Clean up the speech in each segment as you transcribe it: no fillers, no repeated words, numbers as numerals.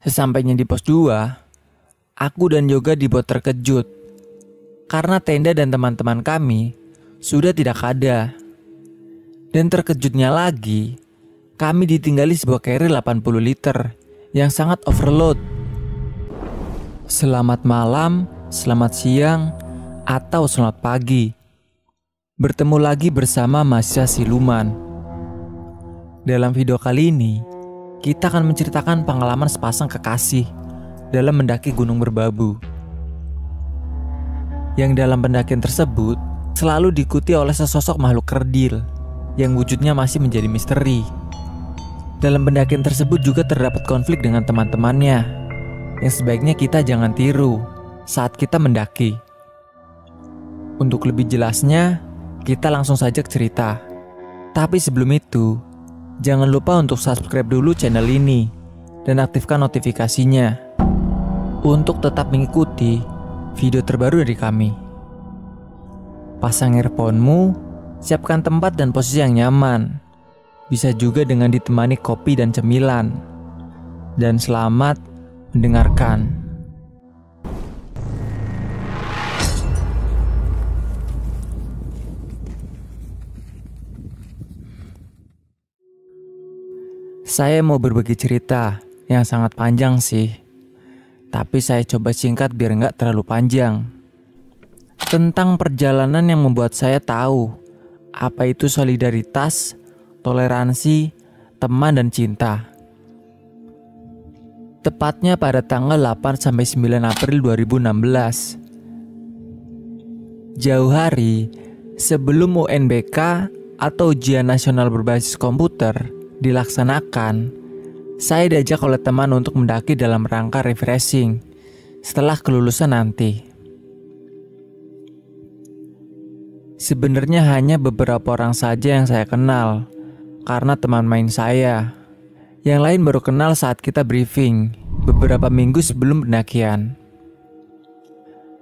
Sesampainya di pos 2, aku dan Yoga dibuat terkejut karena tenda dan teman-teman kami sudah tidak ada. Dan terkejutnya lagi, kami ditinggali sebuah carrier 80 liter yang sangat overload. Selamat malam, selamat siang, atau selamat pagi. Bertemu lagi bersama mahasiswa siluman. Dalam video kali ini, kita akan menceritakan pengalaman sepasang kekasih dalam mendaki gunung berbabu. Yang dalam pendakian tersebut selalu diikuti oleh sesosok makhluk kerdil yang wujudnya masih menjadi misteri. Dalam pendakian tersebut juga terdapat konflik dengan teman-temannya yang sebaiknya kita jangan tiru saat kita mendaki. Untuk lebih jelasnya, kita langsung saja ke cerita. Tapi sebelum itu, jangan lupa untuk subscribe dulu channel ini dan aktifkan notifikasinya untuk tetap mengikuti video terbaru dari kami. Pasang earphone-mu, siapkan tempat dan posisi yang nyaman. Bisa juga dengan ditemani kopi dan cemilan. Dan selamat mendengarkan. Saya mau berbagi cerita yang sangat panjang sih. Tapi saya coba singkat biar nggak terlalu panjang. Tentang perjalanan yang membuat saya tahu apa itu solidaritas, toleransi, teman dan cinta. Tepatnya pada tanggal 8-9 April 2016. Jauh hari sebelum UNBK atau Ujian Nasional Berbasis Komputer dilaksanakan, saya diajak oleh teman untuk mendaki dalam rangka refreshing setelah kelulusan nanti. Sebenarnya hanya beberapa orang saja yang saya kenal, karena teman main saya. Yang lain baru kenal saat kita briefing beberapa minggu sebelum pendakian.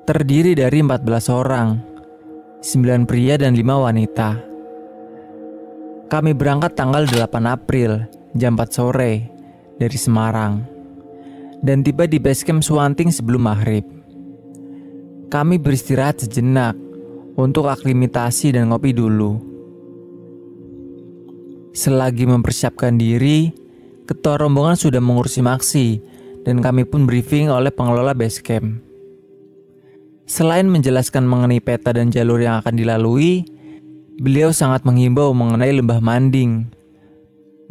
Terdiri dari 14 orang, 9 pria dan 5 wanita. Kami berangkat tanggal 8 April, jam 4 sore, dari Semarang. Dan tiba di base camp Suwanting sebelum maghrib. Kami beristirahat sejenak untuk aklimatasi dan ngopi dulu. Selagi mempersiapkan diri, ketua rombongan sudah mengurusi maksi dan kami pun briefing oleh pengelola base camp. Selain menjelaskan mengenai peta dan jalur yang akan dilalui, beliau sangat menghimbau mengenai lembah Manding.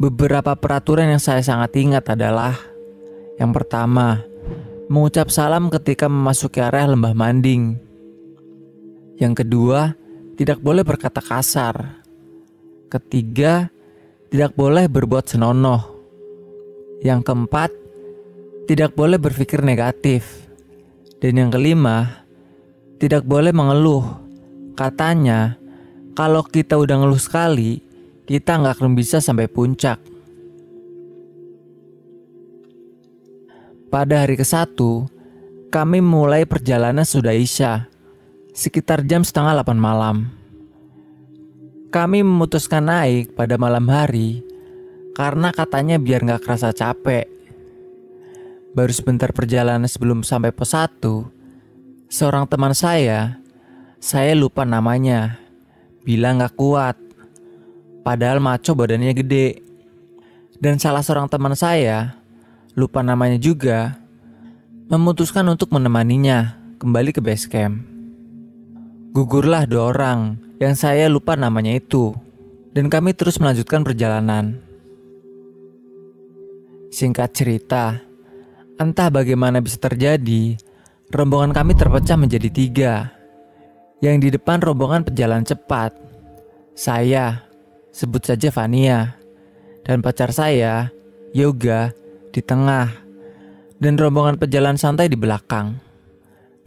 Beberapa peraturan yang saya sangat ingat adalah: yang pertama, mengucap salam ketika memasuki area lembah Manding. Yang kedua, tidak boleh berkata kasar. Ketiga, tidak boleh berbuat senonoh. Yang keempat, tidak boleh berpikir negatif. Dan yang kelima, tidak boleh mengeluh. Katanya, kalau kita udah ngeluh sekali, kita nggak akan bisa sampai puncak. Pada hari ke-1, kami mulai perjalanan sudah Isya, sekitar jam 7:30 malam. Kami memutuskan naik pada malam hari karena katanya biar gak kerasa capek. Baru sebentar perjalanan sebelum sampai pos 1, seorang teman saya lupa namanya, bilang gak kuat. Padahal maco badannya gede. Dan salah seorang teman saya, lupa namanya juga, memutuskan untuk menemaninya kembali ke base camp. Gugurlah 2 orang yang saya lupa namanya itu, dan kami terus melanjutkan perjalanan. Singkat cerita, entah bagaimana bisa terjadi, rombongan kami terpecah menjadi 3. Yang di depan rombongan pejalan cepat, saya, sebut saja Vania, dan pacar saya, Yoga, di tengah, dan rombongan pejalan santai di belakang.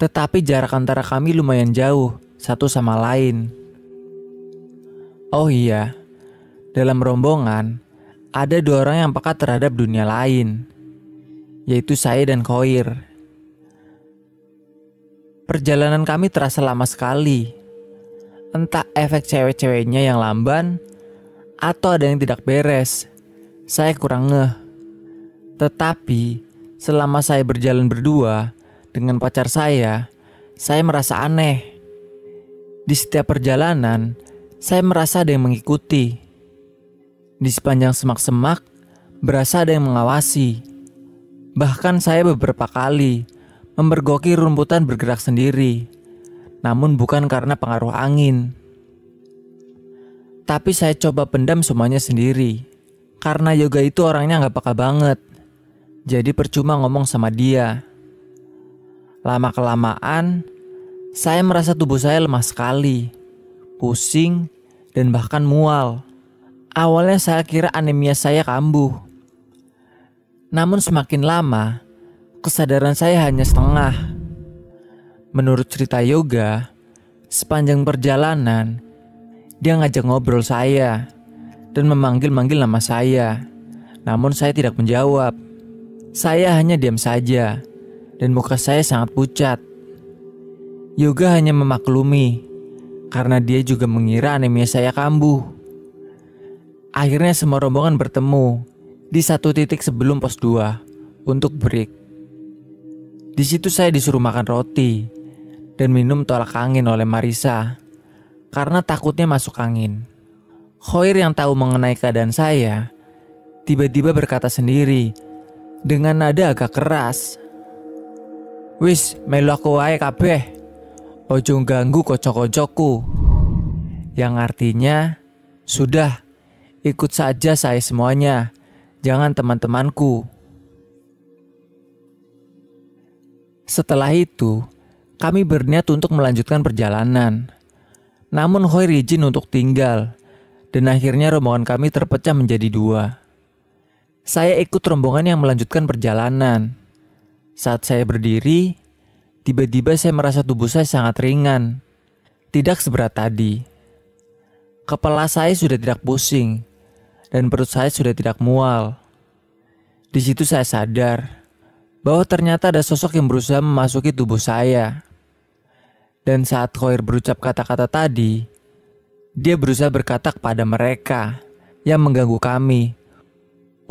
Tetapi jarak antara kami lumayan jauh satu sama lain. Oh iya, dalam rombongan ada 2 orang yang peka terhadap dunia lain, yaitu saya dan Koir. Perjalanan kami terasa lama sekali. Entah efek cewek-ceweknya yang lamban atau ada yang tidak beres, saya kurang ngeh. Tetapi Selama saya berjalan berdua dengan pacar saya merasa aneh. Di setiap perjalanan, saya merasa ada yang mengikuti. Di sepanjang semak-semak, berasa ada yang mengawasi. Bahkan saya beberapa kali memergoki rumputan bergerak sendiri, namun bukan karena pengaruh angin. Tapi saya coba pendam semuanya sendiri, karena Yoga itu orangnya gak peka banget. Jadi percuma ngomong sama dia. Lama-kelamaan, saya merasa tubuh saya lemah sekali, pusing, dan bahkan mual. Awalnya saya kira anemia saya kambuh. Namun semakin lama, kesadaran saya hanya setengah. Menurut cerita Yoga, sepanjang perjalanan, dia ngajak ngobrol saya dan memanggil-manggil nama saya. Namun saya tidak menjawab. Saya hanya diam saja dan muka saya sangat pucat. Yoga hanya memaklumi karena dia juga mengira anemia saya kambuh. Akhirnya semua rombongan bertemu di satu titik sebelum pos 2 untuk break. Di situ saya disuruh makan roti dan minum tolak angin oleh Marisa karena takutnya masuk angin. Khoir yang tahu mengenai keadaan saya tiba-tiba berkata sendiri dengan nada agak keras, "Wis, melu aku wae kabeh. Ojo ganggu kocok-kocokku." Yang artinya, "Sudah, ikut saja saya semuanya, jangan teman-temanku." Setelah itu, kami berniat untuk melanjutkan perjalanan. Namun Khoir izin untuk tinggal, dan akhirnya rombongan kami terpecah menjadi 2. Saya ikut rombongan yang melanjutkan perjalanan. Saat saya berdiri, tiba-tiba saya merasa tubuh saya sangat ringan, tidak seberat tadi. Kepala saya sudah tidak pusing, dan perut saya sudah tidak mual. Di situ saya sadar bahwa ternyata ada sosok yang berusaha memasuki tubuh saya. Dan saat Khoir berucap kata-kata tadi, dia berusaha berkata kepada mereka yang mengganggu kami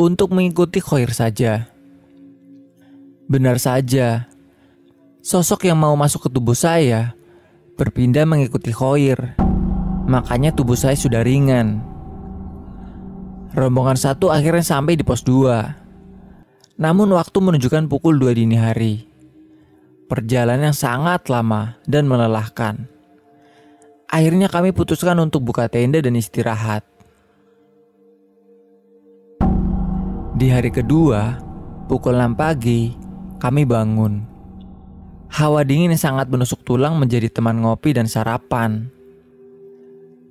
untuk mengikuti Khoir saja. Benar saja, sosok yang mau masuk ke tubuh saya berpindah mengikuti Khoir. Makanya tubuh saya sudah ringan. Rombongan 1 akhirnya sampai di pos 2. Namun waktu menunjukkan pukul 2 dini hari. Perjalanan yang sangat lama dan melelahkan. Akhirnya kami putuskan untuk buka tenda dan istirahat. Di hari kedua, pukul 6 pagi, kami bangun. Hawa dingin yang sangat menusuk tulang menjadi teman ngopi dan sarapan.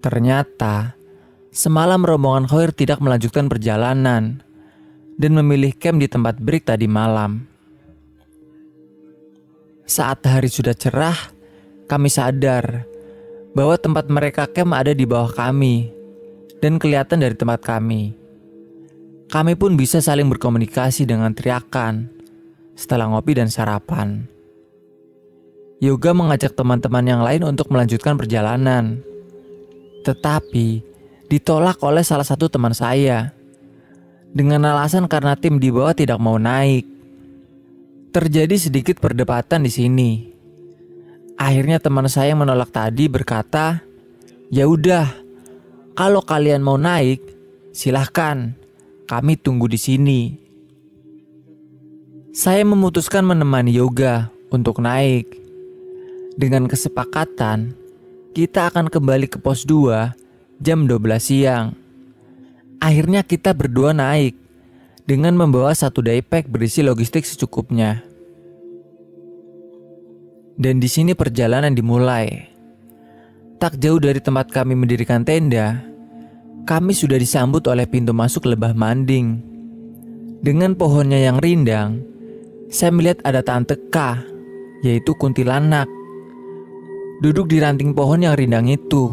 Ternyata semalam rombongan Khoir tidak melanjutkan perjalanan dan memilih camp di tempat break tadi malam. Saat hari sudah cerah, kami sadar bahwa tempat mereka camp ada di bawah kami dan kelihatan dari tempat kami. Kami pun bisa saling berkomunikasi dengan teriakan setelah ngopi dan sarapan. Yoga mengajak teman-teman yang lain untuk melanjutkan perjalanan, tetapi ditolak oleh salah satu teman saya dengan alasan karena tim di bawah tidak mau naik. Terjadi sedikit perdebatan di sini. Akhirnya teman saya yang menolak tadi berkata, "Ya udah, kalau kalian mau naik, silahkan. Kami tunggu di sini." Saya memutuskan menemani Yoga untuk naik. Dengan kesepakatan, kita akan kembali ke pos 2 jam 12 siang. Akhirnya kita berdua naik dengan membawa satu daypack berisi logistik secukupnya. Dan di sini perjalanan dimulai. Tak jauh dari tempat kami mendirikan tenda, kami sudah disambut oleh pintu masuk Lebah Manding. Dengan pohonnya yang rindang, saya melihat ada Tante K, yaitu kuntilanak, duduk di ranting pohon yang rindang itu.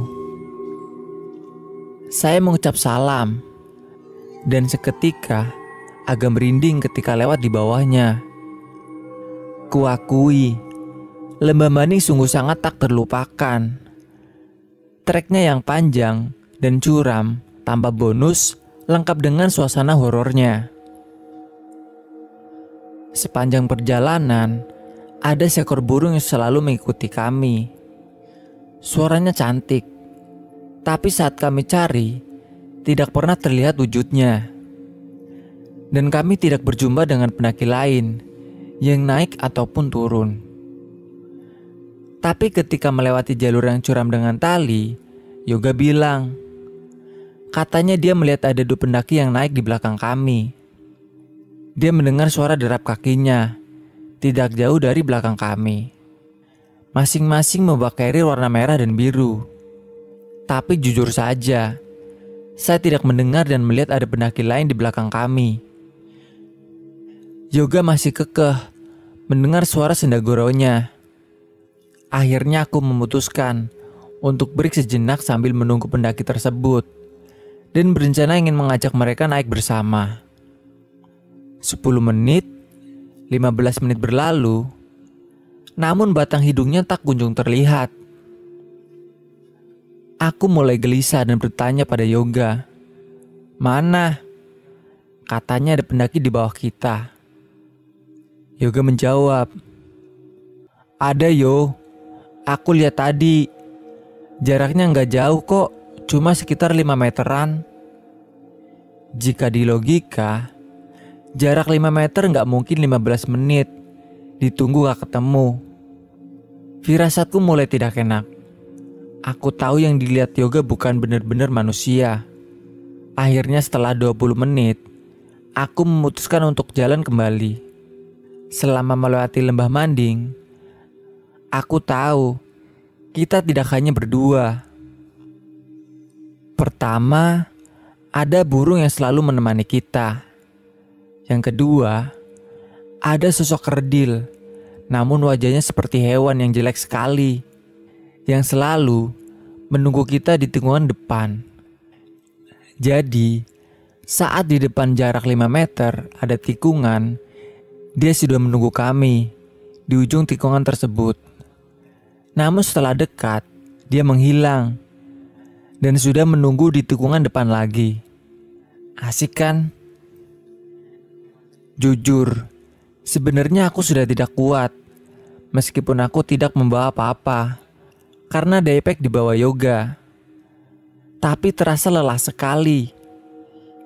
Saya mengucap salam, dan seketika agak merinding ketika lewat di bawahnya. Kuakui, Lembah Manding sungguh sangat tak terlupakan. Treknya yang panjang dan curam tanpa bonus lengkap dengan suasana horornya. Sepanjang perjalanan, ada seekor burung yang selalu mengikuti kami. Suaranya cantik, tapi saat kami cari, tidak pernah terlihat wujudnya. Dan kami tidak berjumpa dengan pendaki lain yang naik ataupun turun. Tapi ketika melewati jalur yang curam dengan tali, Yoga bilang, katanya dia melihat ada 2 pendaki yang naik di belakang kami. Dia mendengar suara derap kakinya, tidak jauh dari belakang kami. Masing-masing membawa carrier warna merah dan biru. Tapi jujur saja, saya tidak mendengar dan melihat ada pendaki lain di belakang kami. Yoga masih kekeh mendengar suara sendagoronya. Akhirnya aku memutuskan untuk break sejenak sambil menunggu pendaki tersebut dan berencana ingin mengajak mereka naik bersama. 10 menit, 15 menit berlalu, namun batang hidungnya tak kunjung terlihat. Aku mulai gelisah dan bertanya pada Yoga, "Mana?" Katanya ada pendaki di bawah kita. Yoga menjawab, "Ada yo, aku lihat tadi. Jaraknya nggak jauh kok, cuma sekitar 5 meteran." Jika di logika, jarak 5 meter nggak mungkin 15 menit ditunggu gak ketemu. Firasatku mulai tidak enak. Aku tahu yang dilihat Yoga bukan benar-benar manusia. Akhirnya setelah 20 menit, aku memutuskan untuk jalan kembali. Selama melewati lembah Manding, aku tahu kita tidak hanya berdua. Pertama, ada burung yang selalu menemani kita. Yang kedua, ada sosok kerdil, namun wajahnya seperti hewan yang jelek sekali, yang selalu menunggu kita di tikungan depan. Jadi, saat di depan jarak 5 meter ada tikungan, dia sudah menunggu kami di ujung tikungan tersebut. Namun setelah dekat, dia menghilang dan sudah menunggu di tikungan depan lagi. Asik kan? Jujur, sebenarnya aku sudah tidak kuat, meskipun aku tidak membawa apa-apa, karena daypack dibawa Yoga. Tapi terasa lelah sekali,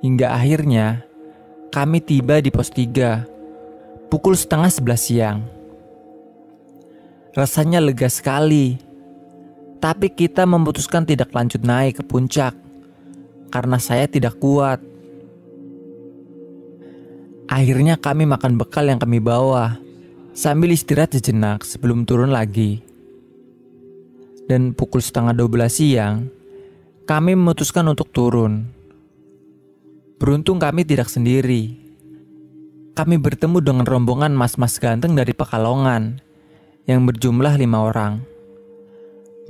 hingga akhirnya kami tiba di pos 3, pukul 10:30 siang. Rasanya lega sekali, tapi kita memutuskan tidak lanjut naik ke puncak, karena saya tidak kuat. Akhirnya kami makan bekal yang kami bawa, sambil istirahat sejenak sebelum turun lagi. Dan pukul 11:30 siang, kami memutuskan untuk turun. Beruntung kami tidak sendiri. Kami bertemu dengan rombongan mas-mas ganteng dari Pekalongan, yang berjumlah 5 orang.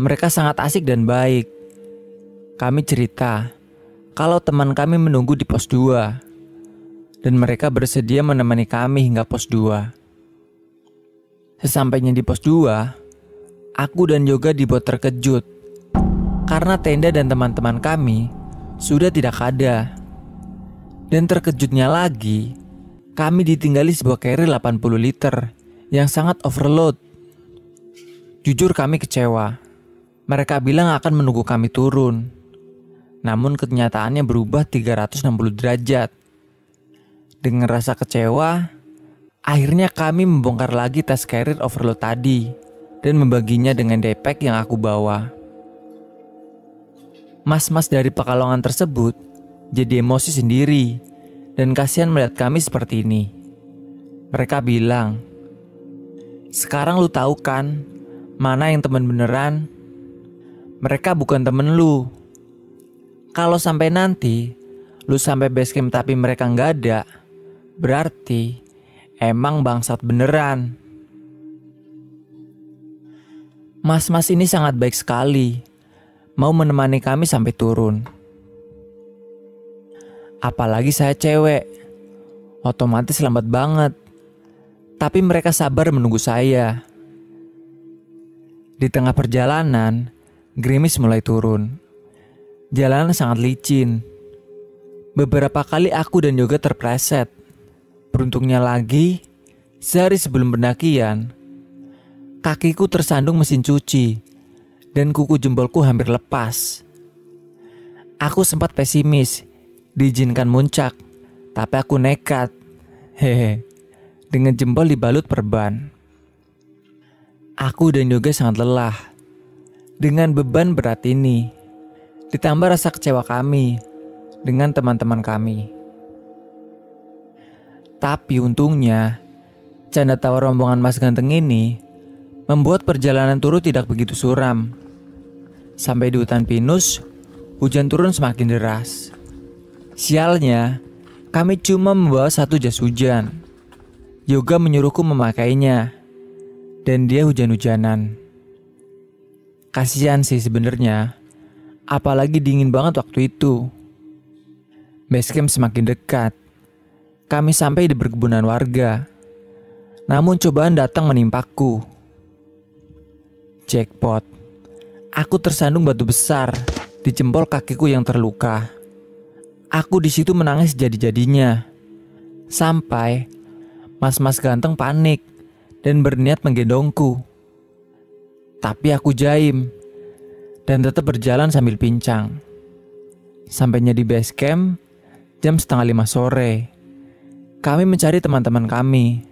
Mereka sangat asik dan baik. Kami cerita kalau teman kami menunggu di pos 2, dan mereka bersedia menemani kami hingga pos 2. Sesampainya di pos 2, aku dan Yoga dibuat terkejut karena tenda dan teman-teman kami sudah tidak ada. Dan terkejutnya lagi, kami ditinggali sebuah carrier 80 liter yang sangat overload. Jujur kami kecewa. Mereka bilang akan menunggu kami turun. Namun kenyataannya berubah 360 derajat. Dengan rasa kecewa, akhirnya kami membongkar lagi tas carrier overload tadi dan membaginya dengan daypack yang aku bawa. Mas-mas dari Pekalongan tersebut jadi emosi sendiri dan kasihan melihat kami seperti ini. Mereka bilang, "Sekarang lu tahu kan mana yang teman beneran? Mereka bukan temen lu. Kalau sampai nanti lu sampai base camp tapi mereka nggak ada, berarti emang bangsat beneran." Mas-mas ini sangat baik sekali, mau menemani kami sampai turun. Apalagi saya cewek, otomatis lambat banget. Tapi mereka sabar menunggu saya. Di tengah perjalanan, gerimis mulai turun. Jalanan sangat licin. Beberapa kali aku dan Yoga terpleset. Beruntungnya lagi, Sehari sebelum pendakian, kakiku tersandung mesin cuci dan kuku jempolku hampir lepas. Aku sempat pesimis, diizinkan muncak, tapi aku nekat. Dengan jempol dibalut perban. Aku dan Yoga sangat lelah dengan beban berat ini, ditambah rasa kecewa kami dengan teman-teman kami. Tapi untungnya, canda tawa rombongan Mas Ganteng ini membuat perjalanan turun tidak begitu suram. Sampai di hutan pinus, hujan turun semakin deras. Sialnya, kami cuma membawa satu jas hujan. Yoga menyuruhku memakainya, dan dia hujan-hujanan. Kasihan sih sebenarnya, apalagi dingin banget waktu itu. Basecamp semakin dekat. Kami sampai di perkebunan warga. Namun cobaan datang menimpaku. Jackpot. Aku tersandung batu besar di jempol kakiku yang terluka. Aku di situ menangis jadi-jadinya. Sampai Mas-mas ganteng panik dan berniat menggendongku. Tapi aku jaim dan tetap berjalan sambil pincang. Sampainya di base camp jam 4:30 sore. Kami mencari teman-teman kami.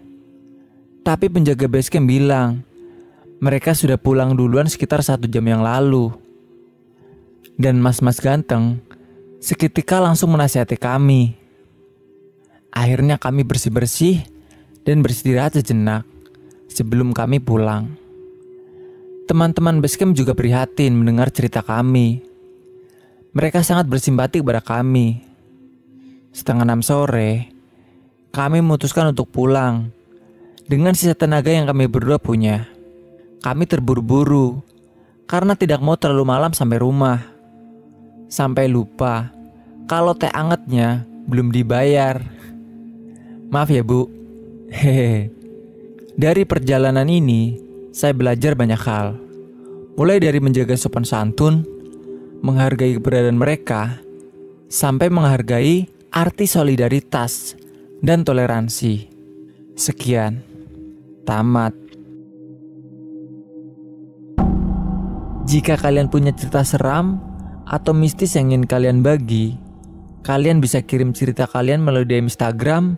Tapi penjaga base camp bilang mereka sudah pulang duluan sekitar 1 jam yang lalu. Dan mas-mas ganteng seketika langsung menasihati kami. Akhirnya kami bersih-bersih dan beristirahat sejenak sebelum kami pulang. Teman-teman basecamp juga prihatin mendengar cerita kami. Mereka sangat bersimpati kepada kami. 5:30 sore, kami memutuskan untuk pulang dengan sisa tenaga yang kami berdua punya. Kami terburu-buru karena tidak mau terlalu malam sampai rumah. Sampai lupa kalau teh angetnya belum dibayar. Maaf ya Bu. Hehe. Dari perjalanan ini, saya belajar banyak hal. Mulai dari menjaga sopan santun, menghargai keberadaan mereka, sampai menghargai arti solidaritas dan toleransi. Sekian. Tamat. Jika kalian punya cerita seram atau mistis yang ingin kalian bagi, kalian bisa kirim cerita kalian melalui DM Instagram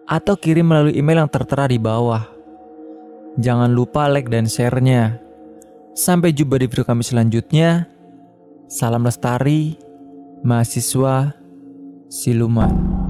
atau kirim melalui email yang tertera di bawah. Jangan lupa like dan share-nya. Sampai jumpa di video kami selanjutnya. Salam lestari, mahasiswa siluman.